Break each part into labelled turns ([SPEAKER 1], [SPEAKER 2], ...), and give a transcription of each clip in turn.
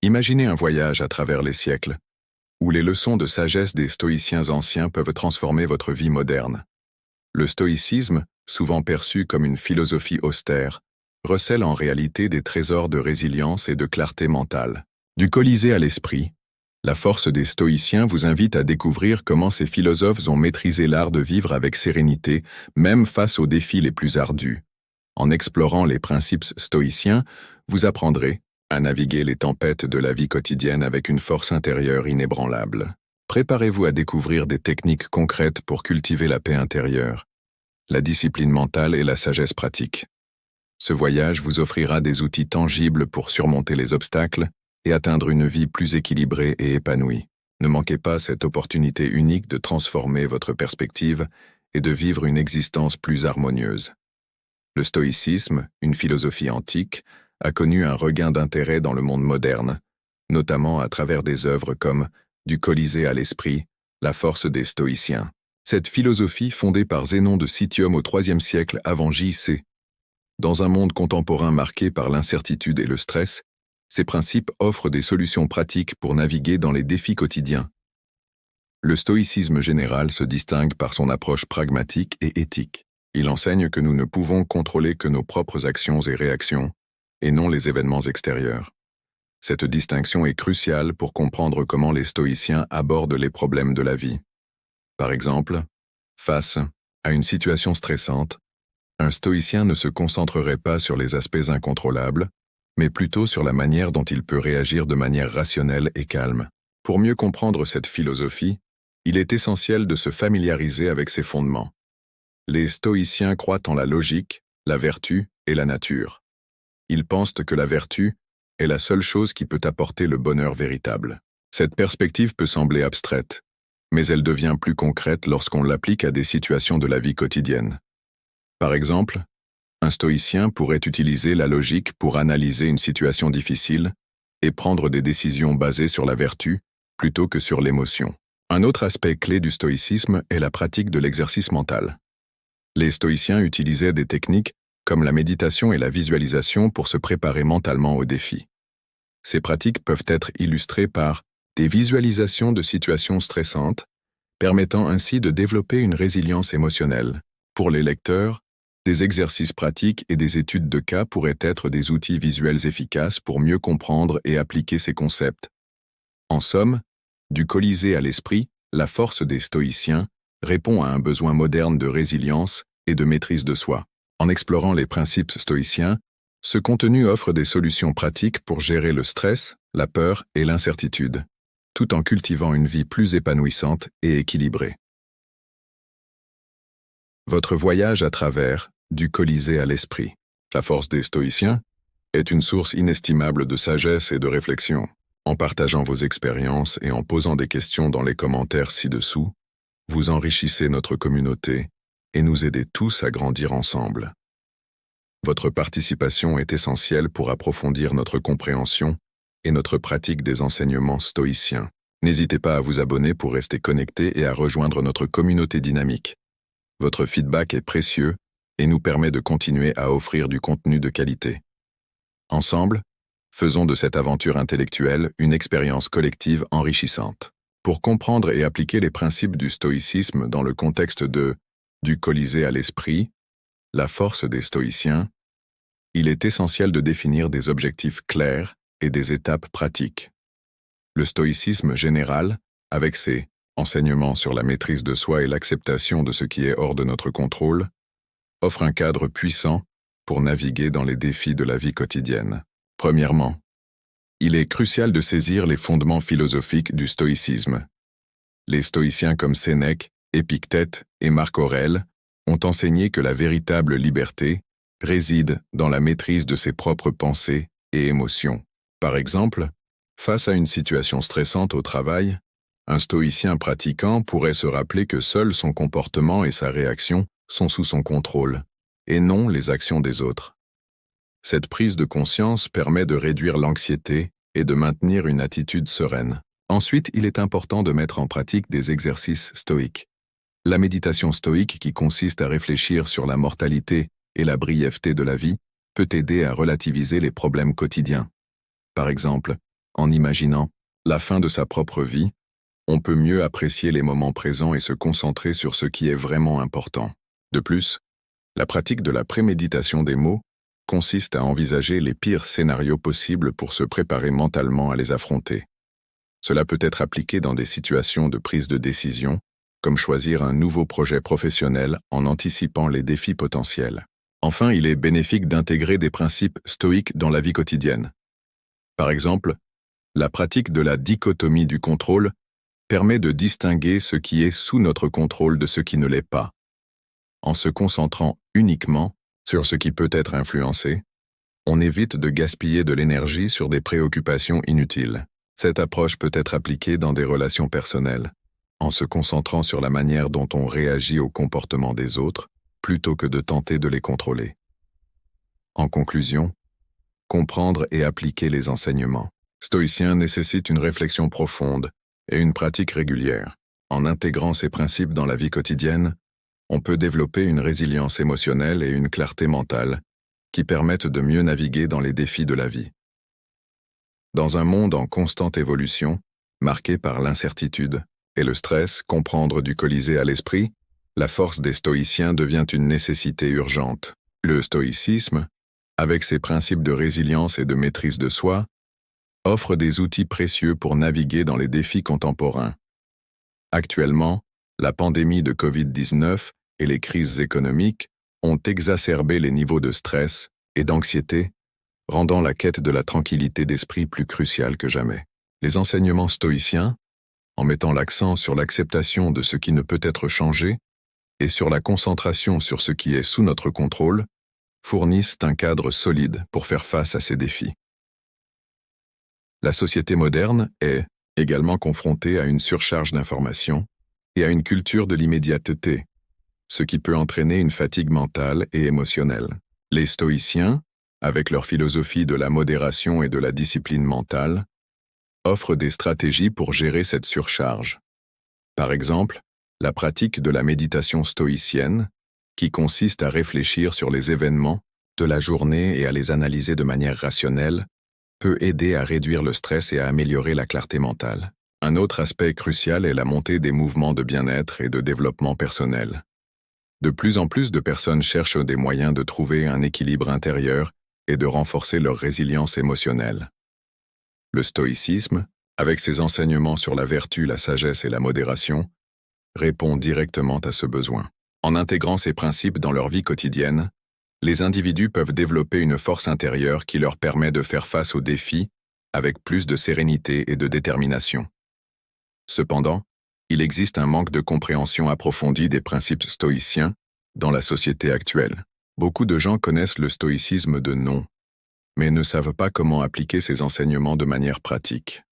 [SPEAKER 1] Imaginez un voyage à travers les siècles, où les leçons de sagesse des stoïciens anciens peuvent transformer votre vie moderne. Le stoïcisme, souvent perçu comme une philosophie austère, recèle en réalité des trésors de résilience et de clarté mentale. Du Colisée à l'esprit, la force des stoïciens vous invite à découvrir comment ces philosophes ont maîtrisé l'art de vivre avec sérénité, même face aux défis les plus ardus. En explorant les principes stoïciens, vous apprendrez à naviguer les tempêtes de la vie quotidienne avec une force intérieure inébranlable. Préparez-vous à découvrir des techniques concrètes pour cultiver la paix intérieure, la discipline mentale et la sagesse pratique. Ce voyage vous offrira des outils tangibles pour surmonter les obstacles et atteindre une vie plus équilibrée et épanouie. Ne manquez pas cette opportunité unique de transformer votre perspective et de vivre une existence plus harmonieuse. Le stoïcisme, une philosophie antique, a connu un regain d'intérêt dans le monde moderne, notamment à travers des œuvres comme Du Colisée à l'esprit, La force des stoïciens. Cette philosophie, fondée par Zénon de Citium au IIIe siècle avant J.C. Dans un monde contemporain marqué par l'incertitude et le stress, ces principes offrent des solutions pratiques pour naviguer dans les défis quotidiens. Le stoïcisme général se distingue par son approche pragmatique et éthique. Il enseigne que nous ne pouvons contrôler que nos propres actions et réactions, et non les événements extérieurs. Cette distinction est cruciale pour comprendre comment les stoïciens abordent les problèmes de la vie. Par exemple, face à une situation stressante, un stoïcien ne se concentrerait pas sur les aspects incontrôlables, mais plutôt sur la manière dont il peut réagir de manière rationnelle et calme. Pour mieux comprendre cette philosophie, il est essentiel de se familiariser avec ses fondements. Les stoïciens croient en la logique, la vertu et la nature. Ils pensent que la vertu est la seule chose qui peut apporter le bonheur véritable. Cette perspective peut sembler abstraite, mais elle devient plus concrète lorsqu'on l'applique à des situations de la vie quotidienne. Par exemple, un stoïcien pourrait utiliser la logique pour analyser une situation difficile et prendre des décisions basées sur la vertu plutôt que sur l'émotion. Un autre aspect clé du stoïcisme est la pratique de l'exercice mental. Les stoïciens utilisaient des techniques comme la méditation et la visualisation pour se préparer mentalement aux défis. Ces pratiques peuvent être illustrées par des visualisations de situations stressantes, permettant ainsi de développer une résilience émotionnelle. Pour les lecteurs, des exercices pratiques et des études de cas pourraient être des outils visuels efficaces pour mieux comprendre et appliquer ces concepts. En somme, Du Colisée à l'esprit, la force des stoïciens répond à un besoin moderne de résilience et de maîtrise de soi. En explorant les principes stoïciens, ce contenu offre des solutions pratiques pour gérer le stress, la peur et l'incertitude, tout en cultivant une vie plus épanouissante et équilibrée. Votre voyage à travers Du Colisée à l'esprit. La force des stoïciens est une source inestimable de sagesse et de réflexion. En partageant vos expériences et en posant des questions dans les commentaires ci-dessous, vous enrichissez notre communauté et nous aidez tous à grandir ensemble. Votre participation est essentielle pour approfondir notre compréhension et notre pratique des enseignements stoïciens. N'hésitez pas à vous abonner pour rester connecté et à rejoindre notre communauté dynamique. Votre feedback est précieux et nous permet de continuer à offrir du contenu de qualité. Ensemble, faisons de cette aventure intellectuelle une expérience collective enrichissante. Pour comprendre et appliquer les principes du stoïcisme dans le contexte de Du Colisée à l'esprit, la force des stoïciens, il est essentiel de définir des objectifs clairs et des étapes pratiques. Le stoïcisme général, avec ses enseignements sur la maîtrise de soi et l'acceptation de ce qui est hors de notre contrôle, offre un cadre puissant pour naviguer dans les défis de la vie quotidienne. Premièrement, il est crucial de saisir les fondements philosophiques du stoïcisme. Les stoïciens comme Sénèque, Épictète et Marc Aurèle ont enseigné que la véritable liberté réside dans la maîtrise de ses propres pensées et émotions. Par exemple, face à une situation stressante au travail, un stoïcien pratiquant pourrait se rappeler que seul son comportement et sa réaction sont sous son contrôle, et non les actions des autres. Cette prise de conscience permet de réduire l'anxiété et de maintenir une attitude sereine. Ensuite, il est important de mettre en pratique des exercices stoïques. La méditation stoïque, qui consiste à réfléchir sur la mortalité et la brièveté de la vie, peut aider à relativiser les problèmes quotidiens. Par exemple, En imaginant la fin de sa propre vie, on peut mieux apprécier les moments présents et se concentrer sur ce qui est vraiment important. De plus, la pratique de la préméditation des mots consiste à envisager les pires scénarios possibles pour se préparer mentalement à les affronter. Cela peut être appliqué dans des situations de prise de décision, comme choisir un nouveau projet professionnel en anticipant les défis potentiels. Enfin, il est bénéfique d'intégrer des principes stoïques dans la vie quotidienne. Par exemple, la pratique de la dichotomie du contrôle permet de distinguer ce qui est sous notre contrôle de ce qui ne l'est pas. En se concentrant uniquement sur ce qui peut être influencé, on évite de gaspiller de l'énergie sur des préoccupations inutiles. Cette approche peut être appliquée dans des relations personnelles, en se concentrant sur la manière dont on réagit au comportement des autres, plutôt que de tenter de les contrôler. En conclusion, comprendre et appliquer les enseignements stoïciens nécessite une réflexion profonde et une pratique régulière. En intégrant ces principes dans la vie quotidienne, on peut développer une résilience émotionnelle et une clarté mentale qui permettent de mieux naviguer dans les défis de la vie. Dans un monde en constante évolution, marqué par l'incertitude et le stress, comprendre du Colisée à l'esprit, la force des stoïciens devient une nécessité urgente. Le stoïcisme, avec ses principes de résilience et de maîtrise de soi, offre des outils précieux pour naviguer dans les défis contemporains. Actuellement, la pandémie de Covid-19 et les crises économiques ont exacerbé les niveaux de stress et d'anxiété, rendant la quête de la tranquillité d'esprit plus cruciale que jamais. Les enseignements stoïciens, en mettant l'accent sur l'acceptation de ce qui ne peut être changé et sur la concentration sur ce qui est sous notre contrôle, fournissent un cadre solide pour faire face à ces défis. La société moderne est également confrontée à une surcharge d'informations et à une culture de l'immédiateté, ce qui peut entraîner une fatigue mentale et émotionnelle. Les stoïciens, avec leur philosophie de la modération et de la discipline mentale, offrent des stratégies pour gérer cette surcharge. Par exemple, la pratique de la méditation stoïcienne, qui consiste à réfléchir sur les événements de la journée et à les analyser de manière rationnelle, peut aider à réduire le stress et à améliorer la clarté mentale. Un autre aspect crucial est la montée des mouvements de bien-être et de développement personnel. De plus en plus de personnes cherchent des moyens de trouver un équilibre intérieur et de renforcer leur résilience émotionnelle. Le stoïcisme, avec ses enseignements sur la vertu, la sagesse et la modération, répond directement à ce besoin. En intégrant ces principes dans leur vie quotidienne, les individus peuvent développer une force intérieure qui leur permet de faire face aux défis avec plus de sérénité et de détermination. Cependant, il existe un manque de compréhension approfondie des principes stoïciens dans la société actuelle. Beaucoup de gens connaissent le stoïcisme de nom, mais ne savent pas comment appliquer ces enseignements de manière pratique.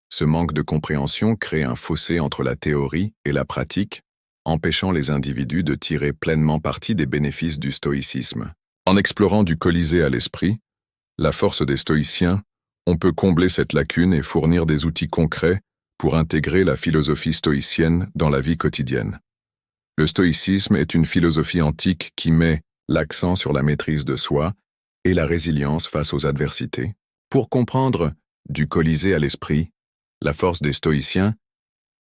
[SPEAKER 1] Ce manque de compréhension crée un fossé entre la théorie et la pratique, empêchant les individus de tirer pleinement parti des bénéfices du stoïcisme. En explorant du Colisée à l'esprit, la force des stoïciens, on peut combler cette lacune et fournir des outils concrets pour intégrer la philosophie stoïcienne dans la vie quotidienne. Le stoïcisme est une philosophie antique qui met l'accent sur la maîtrise de soi et la résilience face aux adversités. Pour comprendre du Colisée à l'esprit, la force des stoïciens,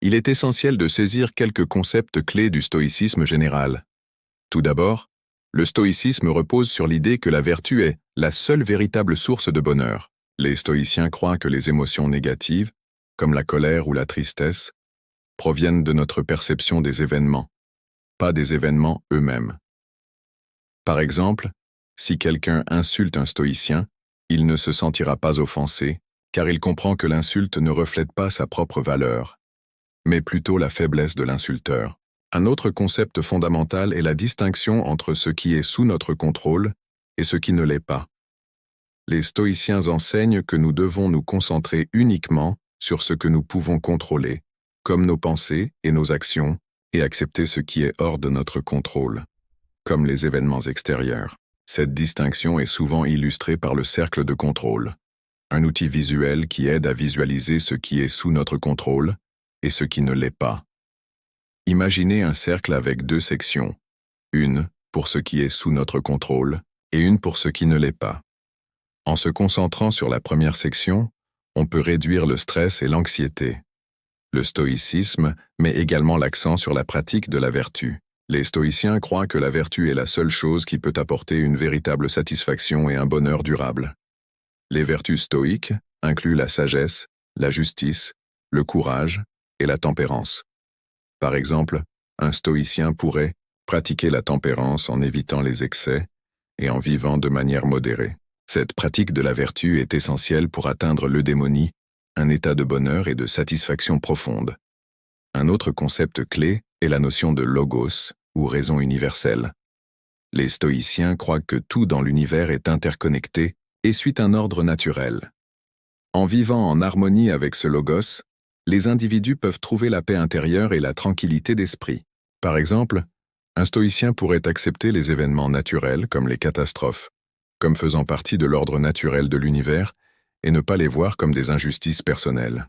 [SPEAKER 1] il est essentiel de saisir quelques concepts clés du stoïcisme général. Tout d'abord, le stoïcisme repose sur l'idée que la vertu est la seule véritable source de bonheur. Les stoïciens croient que les émotions négatives, comme la colère ou la tristesse, proviennent de notre perception des événements, pas des événements eux-mêmes. Par exemple, si quelqu'un insulte un stoïcien, il ne se sentira pas offensé, car il comprend que l'insulte ne reflète pas sa propre valeur, mais plutôt la faiblesse de l'insulteur. Un autre concept fondamental est la distinction entre ce qui est sous notre contrôle et ce qui ne l'est pas. Les stoïciens enseignent que nous devons nous concentrer uniquement sur ce que nous pouvons contrôler, comme nos pensées et nos actions, et accepter ce qui est hors de notre contrôle, comme les événements extérieurs. Cette distinction est souvent illustrée par le cercle de contrôle, un outil visuel qui aide à visualiser ce qui est sous notre contrôle et ce qui ne l'est pas. Imaginez un cercle avec deux sections, une pour ce qui est sous notre contrôle et une pour ce qui ne l'est pas. En se concentrant sur la première section, on peut réduire le stress et l'anxiété. Le stoïcisme met également l'accent sur la pratique de la vertu. Les stoïciens croient que la vertu est la seule chose qui peut apporter une véritable satisfaction et un bonheur durable. Les vertus stoïques incluent la sagesse, la justice, le courage et la tempérance. Par exemple, un stoïcien pourrait pratiquer la tempérance en évitant les excès et en vivant de manière modérée. Cette pratique de la vertu est essentielle pour atteindre l'eudémonie, un état de bonheur et de satisfaction profonde. Un autre concept clé est la notion de logos, ou raison universelle. Les stoïciens croient que tout dans l'univers est interconnecté et suit un ordre naturel. En vivant en harmonie avec ce logos, les individus peuvent trouver la paix intérieure et la tranquillité d'esprit. Par exemple, un stoïcien pourrait accepter les événements naturels comme les catastrophes, comme faisant partie de l'ordre naturel de l'univers et ne pas les voir comme des injustices personnelles.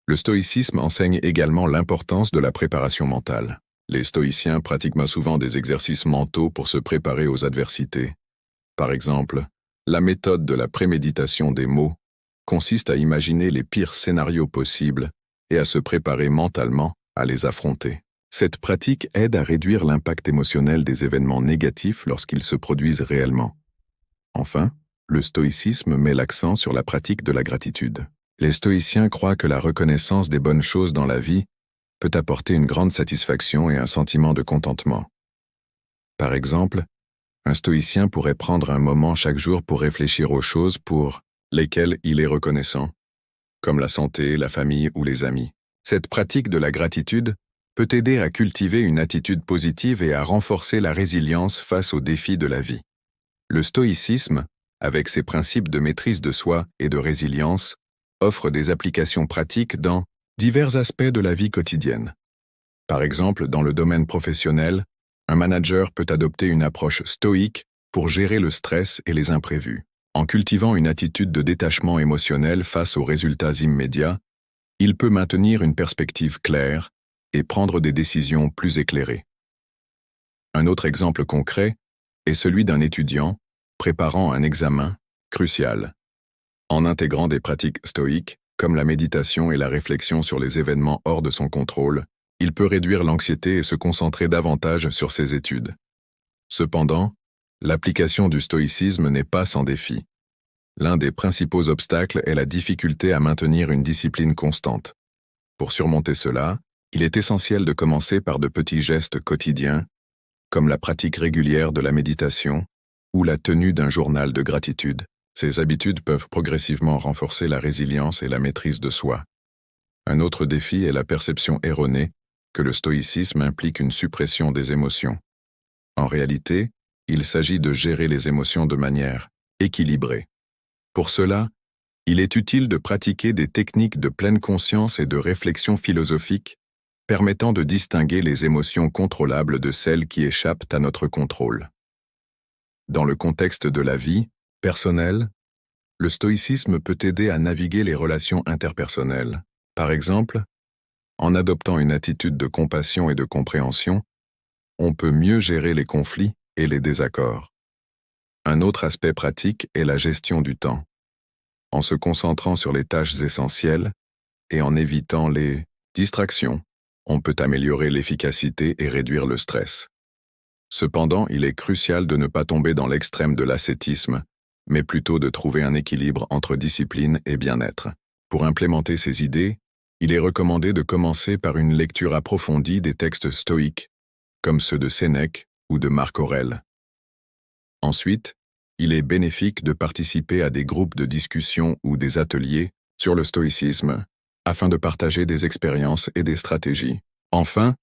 [SPEAKER 1] Le stoïcisme enseigne également l'importance de la préparation mentale. Les stoïciens pratiquent souvent des exercices mentaux pour se préparer aux adversités. Par exemple, la méthode de la préméditation des mots consiste à imaginer les pires scénarios possibles et à se préparer mentalement à les affronter. Cette pratique aide à réduire l'impact émotionnel des événements négatifs lorsqu'ils se produisent réellement. Enfin, le stoïcisme met l'accent sur la pratique de la gratitude. Les stoïciens croient que la reconnaissance des bonnes choses dans la vie peut apporter une grande satisfaction et un sentiment de contentement. Par exemple, un stoïcien pourrait prendre un moment chaque jour pour réfléchir aux choses pour lesquelles il est reconnaissant, comme la santé, la famille ou les amis. Cette pratique de la gratitude peut aider à cultiver une attitude positive et à renforcer la résilience face aux défis de la vie. Le stoïcisme, avec ses principes de maîtrise de soi et de résilience, offre des applications pratiques dans divers aspects de la vie quotidienne. Par exemple, dans le domaine professionnel, un manager peut adopter une approche stoïque pour gérer le stress et les imprévus. En cultivant une attitude de détachement émotionnel face aux résultats immédiats, il peut maintenir une perspective claire et prendre des décisions plus éclairées. Un autre exemple concret est celui d'un étudiant préparant un examen crucial. En intégrant des pratiques stoïques, comme la méditation et la réflexion sur les événements hors de son contrôle, il peut réduire l'anxiété et se concentrer davantage sur ses études. Cependant, l'application du stoïcisme n'est pas sans défi. L'un des principaux obstacles est la difficulté à maintenir une discipline constante. Pour surmonter cela, il est essentiel de commencer par de petits gestes quotidiens, comme la pratique régulière de la méditation ou la tenue d'un journal de gratitude. Ces habitudes peuvent progressivement renforcer la résilience et la maîtrise de soi. Un autre défi est la perception erronée que le stoïcisme implique une suppression des émotions. En réalité, il s'agit de gérer les émotions de manière équilibrée. Pour cela, il est utile de pratiquer des techniques de pleine conscience et de réflexion philosophique permettant de distinguer les émotions contrôlables de celles qui échappent à notre contrôle. Dans le contexte de la vie personnelle, le stoïcisme peut aider à naviguer les relations interpersonnelles. Par exemple, en adoptant une attitude de compassion et de compréhension, on peut mieux gérer les conflits et les désaccords. Un autre aspect pratique est la gestion du temps. En se concentrant sur les tâches essentielles et en évitant les distractions, on peut améliorer l'efficacité et réduire le stress. Cependant, il est crucial de ne pas tomber dans l'extrême de l'ascétisme, mais plutôt de trouver un équilibre entre discipline et bien-être. Pour implémenter ces idées, il est recommandé de commencer par une lecture approfondie des textes stoïques, comme ceux de Sénèque ou de Marc Aurèle. Ensuite, il est bénéfique de participer à des groupes de discussion ou des ateliers sur le stoïcisme, afin de partager des expériences et des stratégies. Enfin,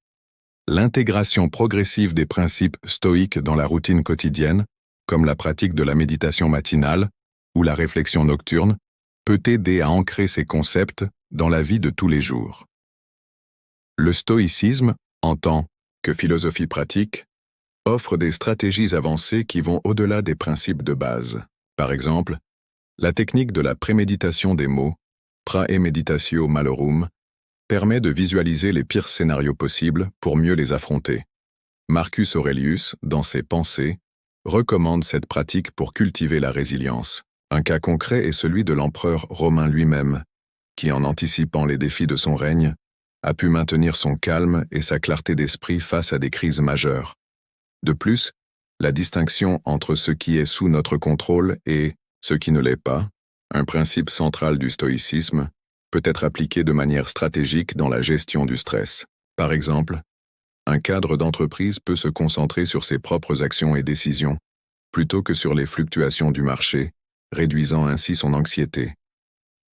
[SPEAKER 1] l'intégration progressive des principes stoïques dans la routine quotidienne, comme la pratique de la méditation matinale ou la réflexion nocturne, peut aider à ancrer ces concepts dans la vie de tous les jours. Le stoïcisme, en tant que philosophie pratique, offre des stratégies avancées qui vont au-delà des principes de base. Par exemple, la technique de la préméditation des mots, praemeditatio malorum, permet de visualiser les pires scénarios possibles pour mieux les affronter. Marcus Aurelius, dans ses Pensées, recommande cette pratique pour cultiver la résilience. Un cas concret est celui de l'empereur romain lui-même, qui, en anticipant les défis de son règne, a pu maintenir son calme et sa clarté d'esprit face à des crises majeures. De plus, la distinction entre ce qui est sous notre contrôle et ce qui ne l'est pas, un principe central du stoïcisme, peut être appliqué de manière stratégique dans la gestion du stress. Par exemple, un cadre d'entreprise peut se concentrer sur ses propres actions et décisions, plutôt que sur les fluctuations du marché, réduisant ainsi son anxiété.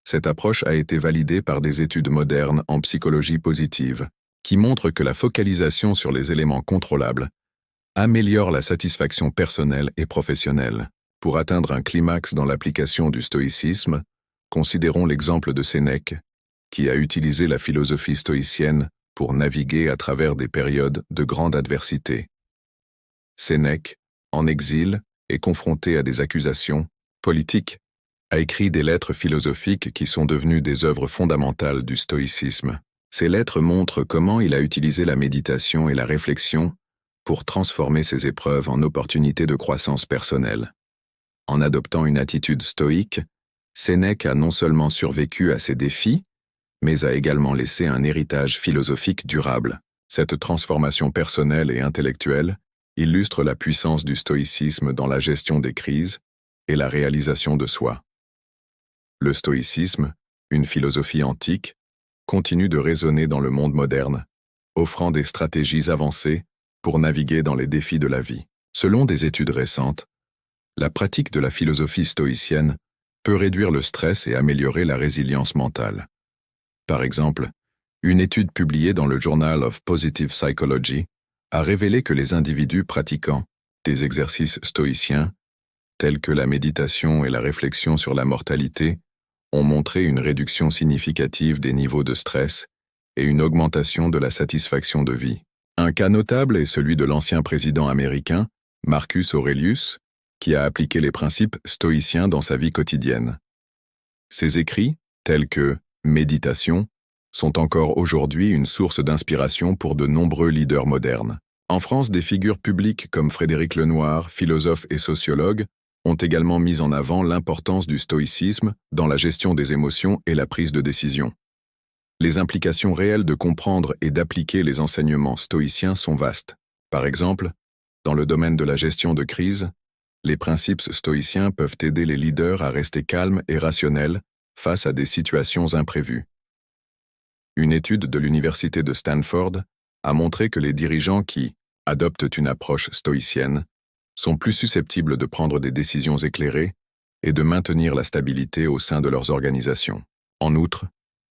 [SPEAKER 1] Cette approche a été validée par des études modernes en psychologie positive, qui montrent que la focalisation sur les éléments contrôlables améliore la satisfaction personnelle et professionnelle. Pour atteindre un climax dans l'application du stoïcisme, considérons l'exemple de Sénèque, qui a utilisé la philosophie stoïcienne pour naviguer à travers des périodes de grande adversité. Sénèque, en exil et confronté à des accusations politiques, a écrit des lettres philosophiques qui sont devenues des œuvres fondamentales du stoïcisme. Ces lettres montrent comment il a utilisé la méditation et la réflexion pour transformer ses épreuves en opportunités de croissance personnelle. En adoptant une attitude stoïque, Sénèque a non seulement survécu à ces défis, mais a également laissé un héritage philosophique durable. Cette transformation personnelle et intellectuelle illustre la puissance du stoïcisme dans la gestion des crises et la réalisation de soi. Le stoïcisme, une philosophie antique, continue de résonner dans le monde moderne, offrant des stratégies avancées pour naviguer dans les défis de la vie. Selon des études récentes, la pratique de la philosophie stoïcienne peut réduire le stress et améliorer la résilience mentale. Par exemple, une étude publiée dans le Journal of Positive Psychology a révélé que les individus pratiquant des exercices stoïciens, tels que la méditation et la réflexion sur la mortalité, ont montré une réduction significative des niveaux de stress et une augmentation de la satisfaction de vie. Un cas notable est celui de l'ancien président américain, Marcus Aurelius, qui a appliqué les principes stoïciens dans sa vie quotidienne. Ses écrits, tels que « Méditation », sont encore aujourd'hui une source d'inspiration pour de nombreux leaders modernes. En France, des figures publiques comme Frédéric Lenoir, philosophe et sociologue, ont également mis en avant l'importance du stoïcisme dans la gestion des émotions et la prise de décision. Les implications réelles de comprendre et d'appliquer les enseignements stoïciens sont vastes. Par exemple, dans le domaine de la gestion de crise, les principes stoïciens peuvent aider les leaders à rester calmes et rationnels face à des situations imprévues. Une étude de l'université de Stanford a montré que les dirigeants qui adoptent une approche stoïcienne sont plus susceptibles de prendre des décisions éclairées et de maintenir la stabilité au sein de leurs organisations. En outre,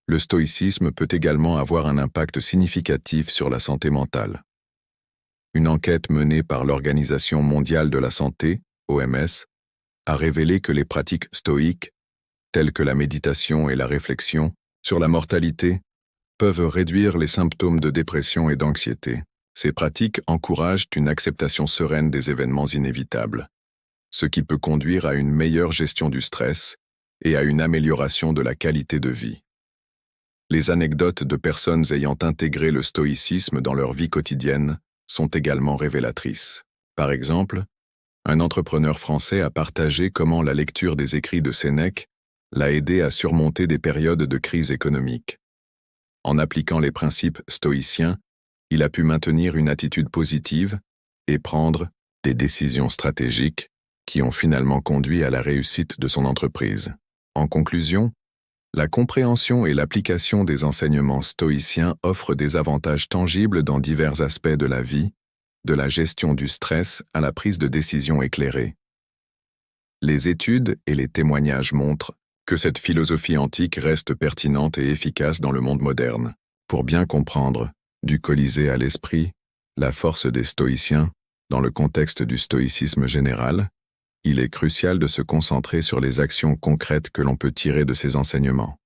[SPEAKER 1] le stoïcisme peut également avoir un impact significatif sur la santé mentale. Une enquête menée par l'Organisation mondiale de la santé, OMS, a révélé que les pratiques stoïques, telles que la méditation et la réflexion sur la mortalité, peuvent réduire les symptômes de dépression et d'anxiété. Ces pratiques encouragent une acceptation sereine des événements inévitables, ce qui peut conduire à une meilleure gestion du stress et à une amélioration de la qualité de vie. Les anecdotes de personnes ayant intégré le stoïcisme dans leur vie quotidienne sont également révélatrices. Par exemple, un entrepreneur français a partagé comment la lecture des écrits de Sénèque l'a aidé à surmonter des périodes de crise économique. En appliquant les principes stoïciens, il a pu maintenir une attitude positive et prendre des décisions stratégiques qui ont finalement conduit à la réussite de son entreprise. En conclusion, la compréhension et l'application des enseignements stoïciens offrent des avantages tangibles dans divers aspects de la vie, de la gestion du stress à la prise de décisions éclairées. Les études et les témoignages montrent que cette philosophie antique reste pertinente et efficace dans le monde moderne. Pour bien comprendre, du Colisée à l'esprit, la force des stoïciens, dans le contexte du stoïcisme général, il est crucial de se concentrer sur les actions concrètes que l'on peut tirer de ces enseignements.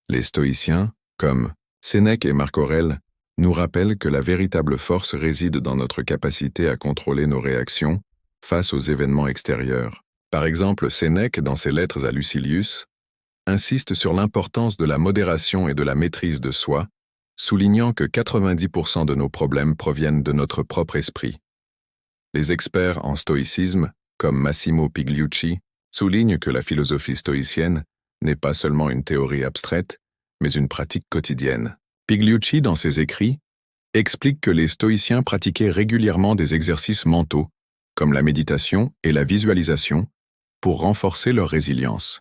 [SPEAKER 1] Les stoïciens, comme Sénèque et Marc Aurèle, nous rappellent que la véritable force réside dans notre capacité à contrôler nos réactions face aux événements extérieurs. Par exemple, Sénèque, dans ses lettres à Lucilius, insiste sur l'importance de la modération et de la maîtrise de soi, soulignant que 90% de nos problèmes proviennent de notre propre esprit. Les experts en stoïcisme, comme Massimo Pigliucci, souligne que la philosophie stoïcienne n'est pas seulement une théorie abstraite, mais une pratique quotidienne. Pigliucci, dans ses écrits, explique que les stoïciens pratiquaient régulièrement des exercices mentaux, comme la méditation et la visualisation, pour renforcer leur résilience.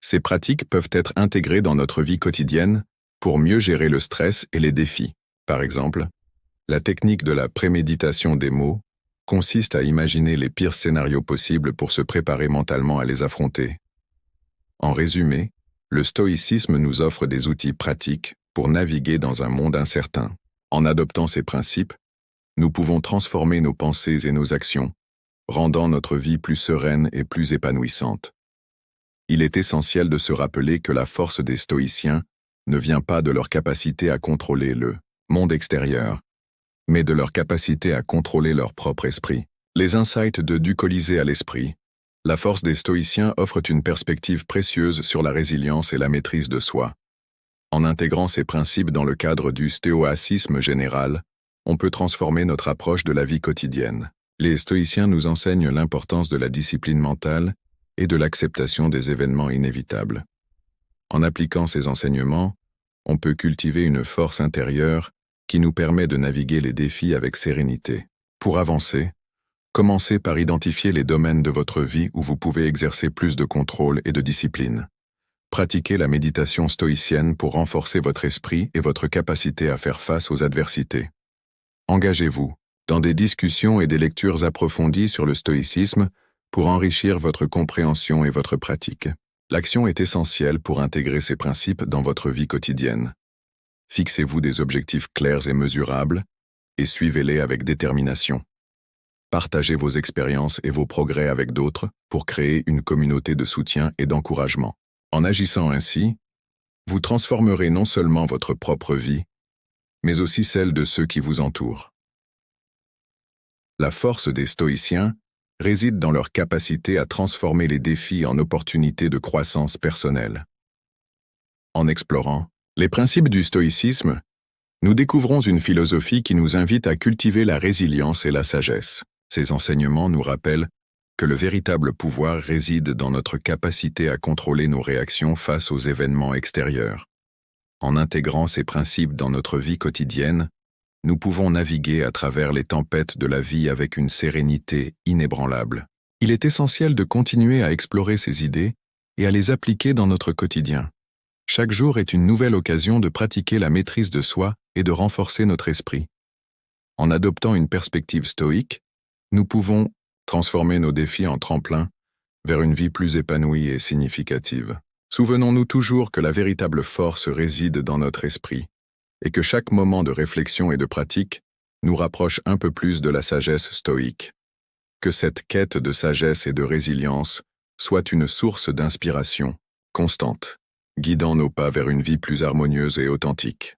[SPEAKER 1] Ces pratiques peuvent être intégrées dans notre vie quotidienne pour mieux gérer le stress et les défis. Par exemple, la technique de la préméditation des mots consiste à imaginer les pires scénarios possibles pour se préparer mentalement à les affronter. En résumé, le stoïcisme nous offre des outils pratiques pour naviguer dans un monde incertain. En adoptant ces principes, nous pouvons transformer nos pensées et nos actions, rendant notre vie plus sereine et plus épanouissante. Il est essentiel de se rappeler que la force des stoïciens ne vient pas de leur capacité à contrôler le monde extérieur, mais de leur capacité à contrôler leur propre esprit. Les insights de Du Colisée à l'esprit, la force des stoïciens offrent une perspective précieuse sur la résilience et la maîtrise de soi. En intégrant ces principes dans le cadre du stoïcisme général, on peut transformer notre approche de la vie quotidienne. Les stoïciens nous enseignent l'importance de la discipline mentale et de l'acceptation des événements inévitables. En appliquant ces enseignements, on peut cultiver une force intérieure qui nous permet de naviguer les défis avec sérénité. Pour avancer, commencez par identifier les domaines de votre vie où vous pouvez exercer plus de contrôle et de discipline. Pratiquez la méditation stoïcienne pour renforcer votre esprit et votre capacité à faire face aux adversités. Engagez-vous dans des discussions et des lectures approfondies sur le stoïcisme pour enrichir votre compréhension et votre pratique. L'action est essentielle pour intégrer ces principes dans votre vie quotidienne. Fixez-vous des objectifs clairs et mesurables et suivez-les avec détermination. Partagez vos expériences et vos progrès avec d'autres pour créer une communauté de soutien et d'encouragement. En agissant ainsi, vous transformerez non seulement votre propre vie, mais aussi celle de ceux qui vous entourent. La force des stoïciens réside dans leur capacité à transformer les défis en opportunités de croissance personnelle. En explorant les principes du stoïcisme, nous découvrons une philosophie qui nous invite à cultiver la résilience et la sagesse. Ces enseignements nous rappellent que le véritable pouvoir réside dans notre capacité à contrôler nos réactions face aux événements extérieurs. En intégrant ces principes dans notre vie quotidienne, nous pouvons naviguer à travers les tempêtes de la vie avec une sérénité inébranlable. Il est essentiel de continuer à explorer ces idées et à les appliquer dans notre quotidien. Chaque jour est une nouvelle occasion de pratiquer la maîtrise de soi et de renforcer notre esprit. En adoptant une perspective stoïque, nous pouvons transformer nos défis en tremplin vers une vie plus épanouie et significative. Souvenons-nous toujours que la véritable force réside dans notre esprit, et que chaque moment de réflexion et de pratique nous rapproche un peu plus de la sagesse stoïque. Que cette quête de sagesse et de résilience soit une source d'inspiration constante, guidant nos pas vers une vie plus harmonieuse et authentique.